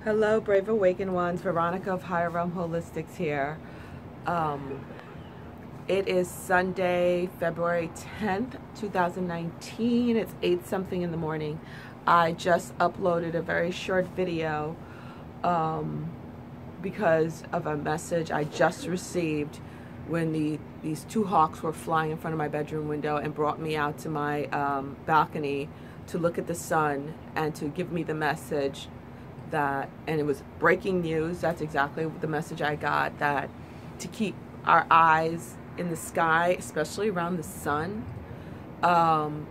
Hello, Brave Awakened Ones. Veronica of Higher Realm Holistics here. It is Sunday, February 10th, 2019. It's 8 something in the morning. I just uploaded a very short video because of a message I just received when these two hawks were flying in front of my bedroom window and brought me out to my balcony to look at the sun and to give me the message that, and it was breaking news, that's exactly the message I got, that to keep our eyes in the sky, especially around the sun.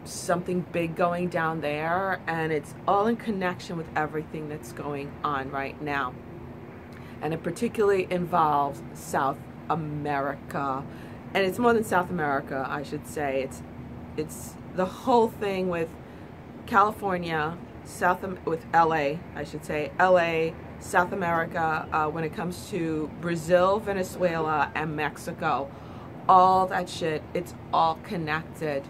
Something big going down there, and it's all in connection with everything that's going on right now. And it particularly involves South America. And it's more than South America, I should say. It's the whole thing with California, with LA, I should say, LA, South America, when it comes to Brazil, Venezuela, and Mexico. All that shit, it's all connected.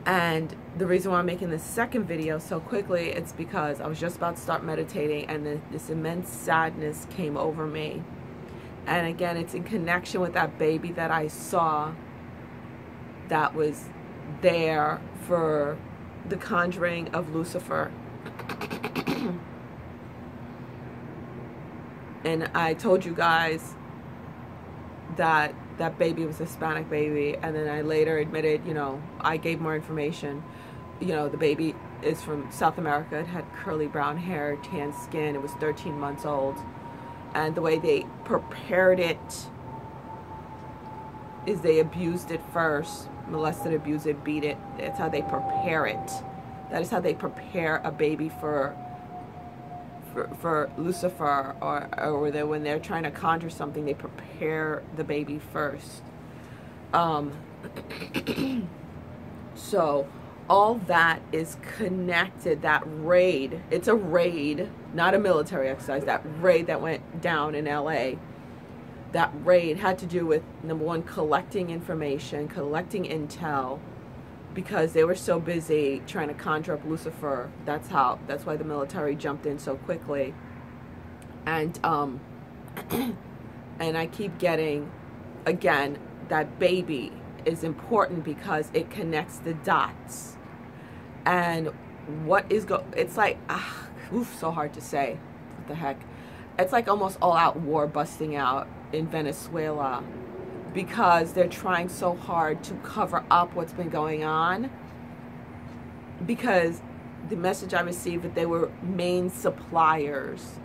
And the reason why I'm making this second video so quickly, it's because I was just about to start meditating and this immense sadness came over me. And again, it's in connection with that baby that I saw that was there for the conjuring of Lucifer. And I told you guys that that baby was a Hispanic baby, and then I later admitted, you know, I gave more information. You know, the baby is from South America. It had curly brown hair, tan skin. It was 13 months old. And the way they prepared it is they abused it first, molested, abused it, beat it. That's how they prepare it. That is how they prepare a baby for Lucifer, or when they're trying to conjure something, they prepare the baby first. So all that is connected. That raid, it's a raid, not a military exercise. That raid that went down in LA, that raid had to do with, number one, collecting information, collecting intel, because they were so busy trying to conjure up Lucifer. That's why the military jumped in so quickly. And and I keep getting, again, that baby is important because it connects the dots. And what is it's like, so hard to say. What the heck? It's like almost all-out war busting out in Venezuela, because they're trying so hard to cover up what's been going on, because the message I received that they were main suppliers,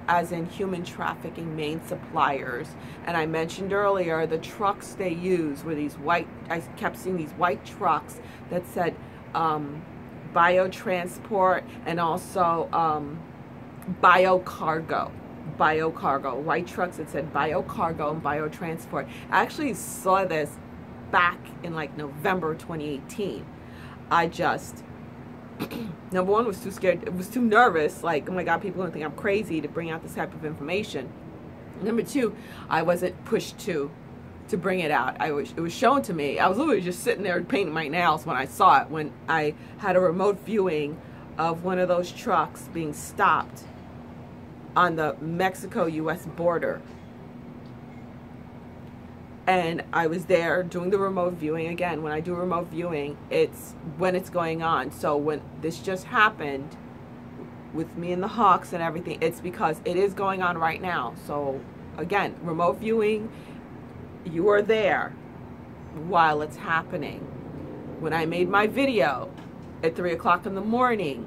as in human trafficking, main suppliers. And I mentioned earlier the trucks they use were these white, I kept seeing these white trucks that said biotransport, and also biocargo, white trucks that said biocargo and biotransport. I actually saw this back in like November 2018. I just, number one, was too scared, it was too nervous, like, oh my God, people are gonna think I'm crazy to bring out this type of information. Number two, I wasn't pushed to bring it out. It was shown to me. I was literally just sitting there painting my nails when I saw it, when I had a remote viewing of one of those trucks being stopped on the Mexico-US border. And I was there doing the remote viewing. Again, when I do remote viewing, it's when it's going on. So when this just happened with me and the hawks and everything, it's because it is going on right now. So again, remote viewing, you are there while it's happening. When I made my video at 3 o'clock in the morning,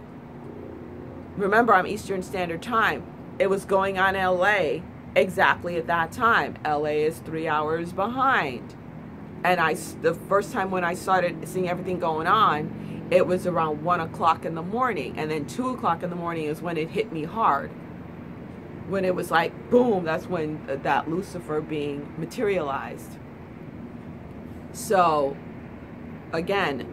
remember, I'm Eastern Standard Time, it was going on in LA exactly at that time. LA is 3 hours behind. And the first time when I started seeing everything going on, it was around 1 o'clock in the morning. And then 2 o'clock in the morning is when it hit me hard. When it was like, boom, that's when that Lucifer being materialized. So, again,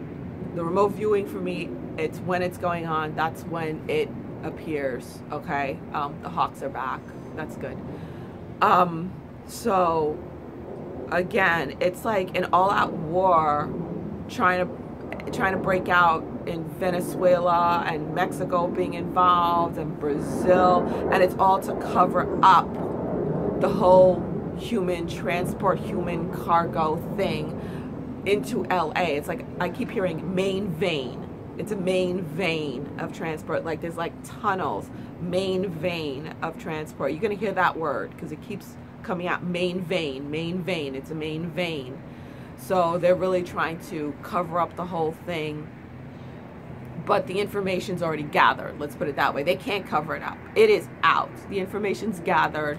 the remote viewing for me, it's when it's going on, that's when it appears. Okay, the hawks are back. That's good. So again, it's like an all-out war trying to trying to break out in Venezuela and Mexico being involved and Brazil, and it's all to cover up the whole human transport, human cargo thing into LA. It's like I keep hearing main vein. It's a main vein of transport. Like there's like tunnels, main vein of transport. You're gonna hear that word because it keeps coming out. Main vein, main vein. It's a main vein. So they're really trying to cover up the whole thing. But the information's already gathered. Let's put it that way. They can't cover it up. It is out. The information's gathered.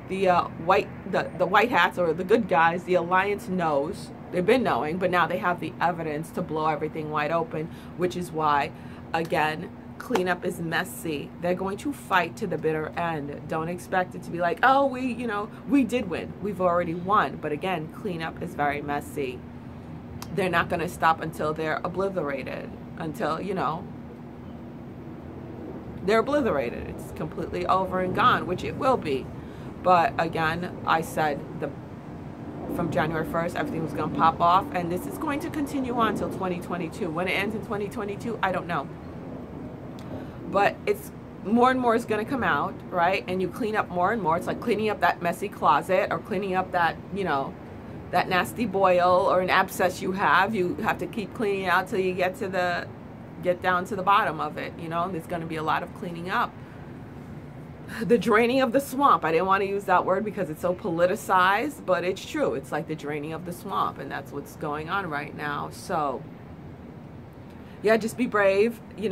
The white hats, or the good guys, the alliance knows. They've been knowing, but now they have the evidence to blow everything wide open, which is why, again, cleanup is messy. They're going to fight to the bitter end. Don't expect it to be like, oh, we did win. We've already won. But again, cleanup is very messy. They're not going to stop until they're obliterated, until, they're obliterated. It's completely over and gone, which it will be. But again, I said from January 1st, everything was going to pop off, and this is going to continue on until 2022. When it ends in 2022, I don't know. But it's more and more is going to come out, right? And you clean up more and more. It's like cleaning up that messy closet, or cleaning up that, that nasty boil or an abscess you have. You have to keep cleaning it out till you get down to the bottom of it. There's going to be a lot of cleaning up. The draining of the swamp. I didn't want to use that word because it's so politicized, but it's true. It's like the draining of the swamp, and that's what's going on right now. So, yeah, just be brave. We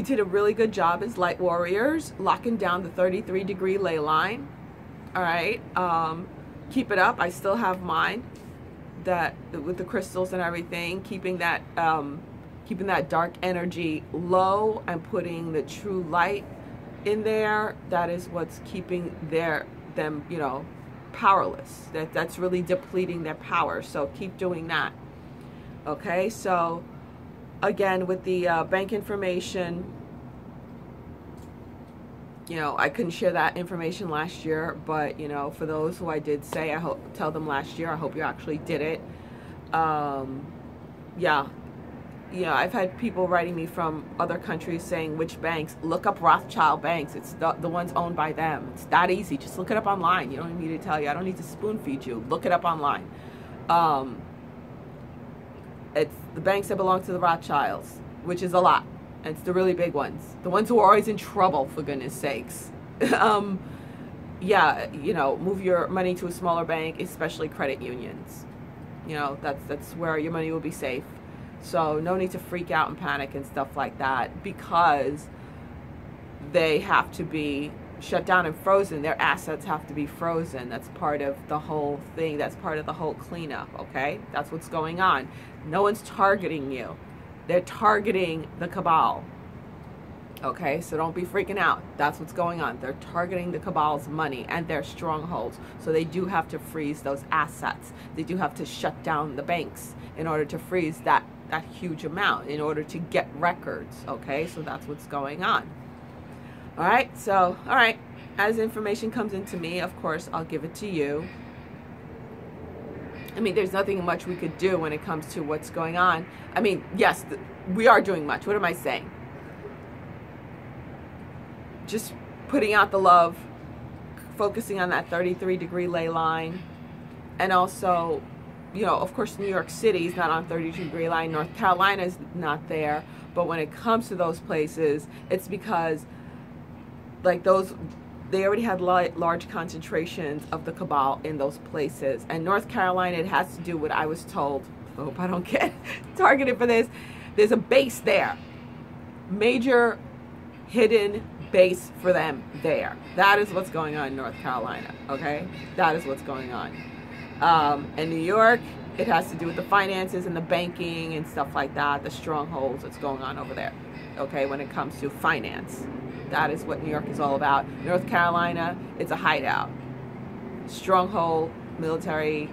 did a really good job as light warriors, locking down the 33-degree ley line. All right. Keep it up. I still have mine, that with the crystals and everything, keeping that dark energy low and putting the true light in there. That is what's keeping them powerless. That's really depleting their power. So keep doing that. Okay, so again, with the bank information, I couldn't share that information last year, but for those who I did say, tell them last year, I hope you actually did it. Yeah. I've had people writing me from other countries saying which banks. Look up Rothschild banks. It's the ones owned by them. It's that easy. Just look it up online. You don't need me to tell you. I don't need to spoon feed you. Look it up online. It's the banks that belong to the Rothschilds, which is a lot. It's the really big ones. The ones who are always in trouble, for goodness sakes. Yeah, move your money to a smaller bank, especially credit unions. That's where your money will be safe. So no need to freak out and panic and stuff like that, because they have to be shut down and frozen. Their assets have to be frozen. That's part of the whole thing. That's part of the whole cleanup, okay? That's what's going on. No one's targeting you. They're targeting the cabal, okay? So don't be freaking out. That's what's going on. They're targeting the cabal's money and their strongholds. So they do have to freeze those assets. They do have to shut down the banks in order to freeze that huge amount, in order to get records, okay? So that's what's going on. All right, so, all right, as information comes into me, of course, I'll give it to you. I mean, there's nothing much we could do when it comes to what's going on. I mean, yes, we are doing much. What am I saying? Just putting out the love, focusing on that 33-degree ley line, and also, of course, New York City is not on 32-degree line. North Carolina is not there. But when it comes to those places, it's because, like, they already had large concentrations of the cabal in those places. And North Carolina, it has to do what I was told. I hope I don't get targeted for this. There's a base there. Major hidden base for them there. That is what's going on in North Carolina, okay? That is what's going on. In New York, it has to do with the finances and the banking and stuff like that, the strongholds that's going on over there, okay, when it comes to finance. That is what New York is all about. North Carolina, it's a hideout. Stronghold, military,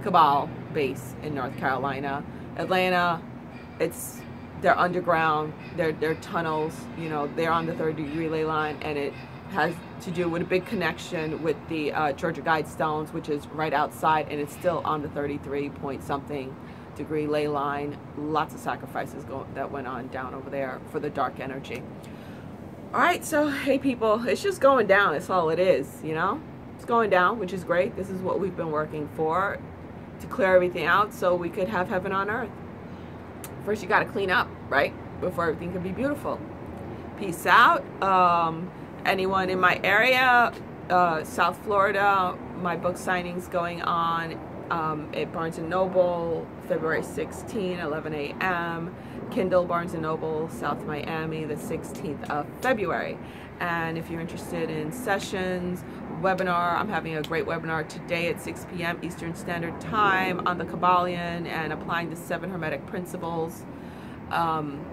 cabal base in North Carolina. Atlanta, they're underground, they're tunnels, they're on the 30-degree ley line, and it has to do with a big connection with the Georgia Guidestones, which is right outside, and it's still on the 33 point something degree ley line. Lots of sacrifices that went on down over there for the dark energy. All right, so hey people, it's just going down. That's all it is, you know. It's going down, which is great. This is what we've been working for, to clear everything out so we could have heaven on earth. First, you got to clean up, right, before everything can be beautiful. Peace out. Anyone in my area, South Florida, my book signing's going on at Barnes & Noble, February 16, 11 a.m. Kindle, Barnes & Noble, South Miami, the 16th of February. And if you're interested in sessions, webinar, I'm having a great webinar today at 6 p.m. Eastern Standard Time on the Kabbalion and applying the 7 Hermetic Principles. I'm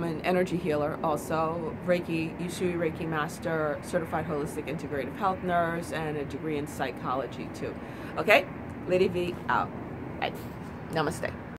an energy healer also, Reiki, Usui Reiki Master, Certified Holistic Integrative Health Nurse, and a degree in psychology too. Okay, Lady V out. Bye. Namaste.